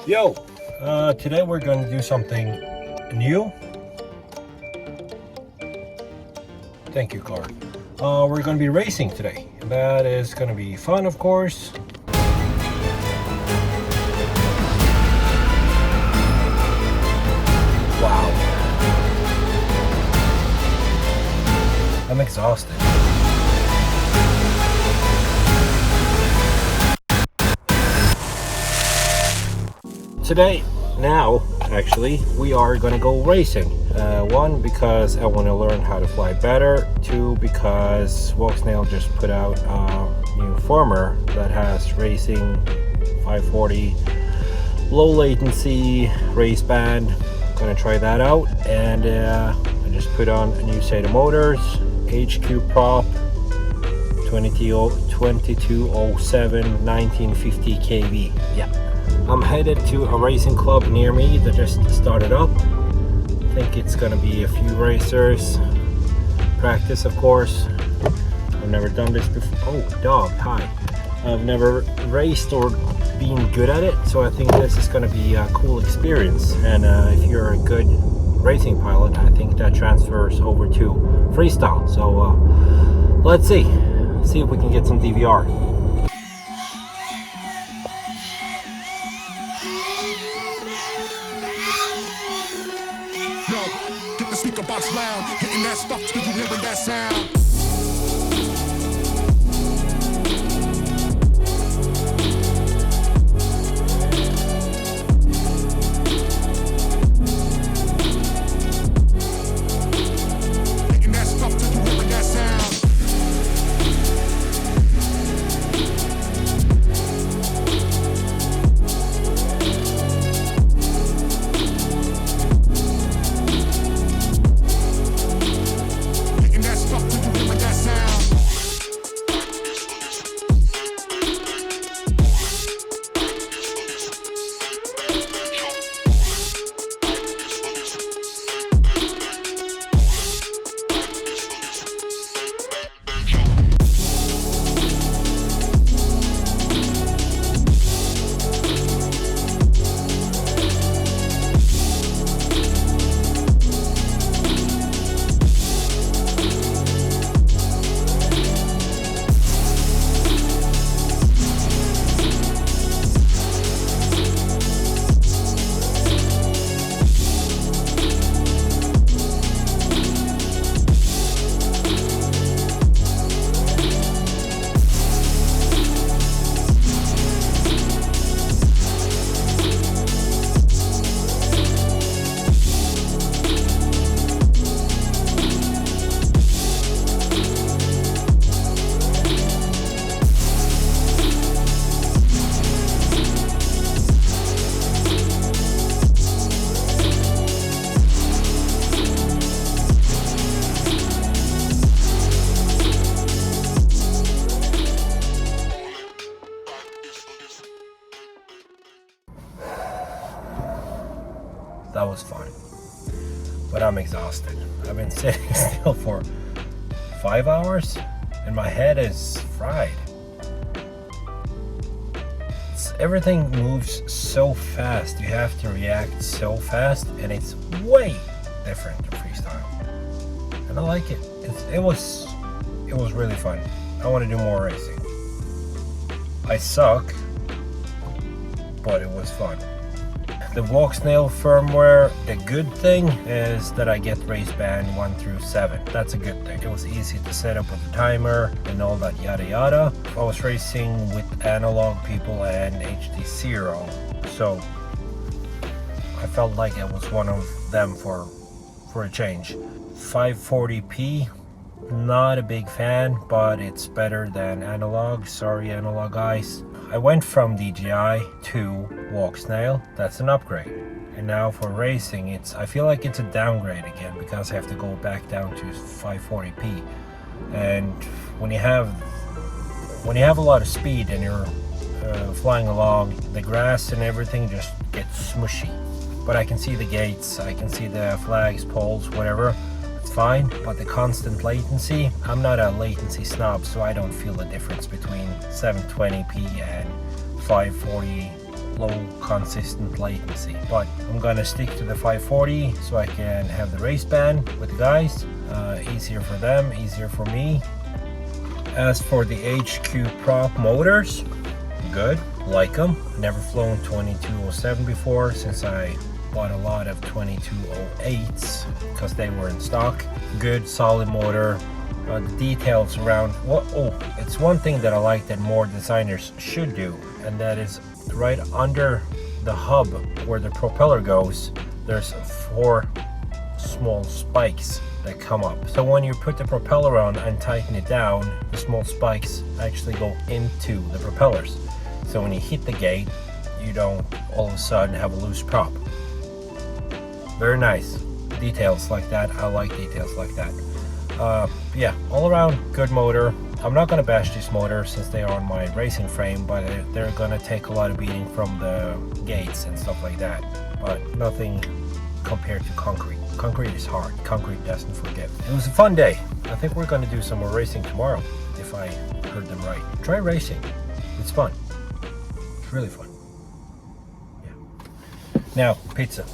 Yo, today we're going to do something new. Thank you, car. We're going to be racing today. That is going to be fun, of course. Wow. I'm exhausted. Today, actually, we are gonna go racing. One, because I want to learn how to fly better. Two, because Walksnail just put out a new former that has racing 540 low latency race band. Gonna try that out, and I just put on a new set of motors, HQ prop 2207 1950 kV. Yeah. I'm headed to a racing club near me that just started up. I think it's gonna be a few racers. Practice, of course. I've never done this before. Oh, dog, hi. I've never raced or been good at it, so I think this is gonna be a cool experience. And if you're a good racing pilot, I think that transfers over to freestyle. So let's see if we can get some DVR. Get the speaker box loud, hitting that stuff till you hearing that sound. Hitting that stuff till you hearing that sound. That was fun, but I'm exhausted. I've been sitting still for 5 hours and my head is fried. Everything moves so fast. You have to react so fast, and it's way different to freestyle. And I like it. It was really fun. I want to do more racing. I suck, but it was fun. The Walksnail firmware, the good thing is that I get race band 1 through 7. That's a good thing. It was easy to set up with the timer and all that yada yada. I was racing with analog people and HD0, so I felt like I was one of them for a change. 540p, not a big fan, but it's better than analog. Sorry, analog guys. I went from DJI to Walksnail. That's an upgrade. And now for racing, I feel like it's a downgrade again, because I have to go back down to 540p. And when you have a lot of speed and you're flying along, the grass and everything just gets smushy. But I can see the gates, I can see the flags, poles, whatever. It's fine, but the constant latency, I'm not a latency snob, so I don't feel the difference between 720p and 540 low consistent latency. But I'm gonna stick to the 540 so I can have the race band with the guys. Easier for them, easier for me. As for the HQ prop motors, good, like them. Never flown 2207 before since I bought a lot of 2208s because they were in stock. Good, solid motor. The details around, it's one thing that I like that more designers should do, and that is right under the hub where the propeller goes, there's 4 small spikes that come up. So when you put the propeller on and tighten it down, the small spikes actually go into the propellers. So when you hit the gate, you don't all of a sudden have a loose prop. Very nice. Details like that. I like details like that. Yeah, all around good motor. I'm not gonna bash this motor since they are on my racing frame, but they're gonna take a lot of beating from the gates and stuff like that. But nothing compared to concrete. Concrete is hard. Concrete doesn't forgive. It was a fun day. I think we're gonna do some more racing tomorrow, if I heard them right. Try racing. It's fun. It's really fun. Yeah. Now, pizza.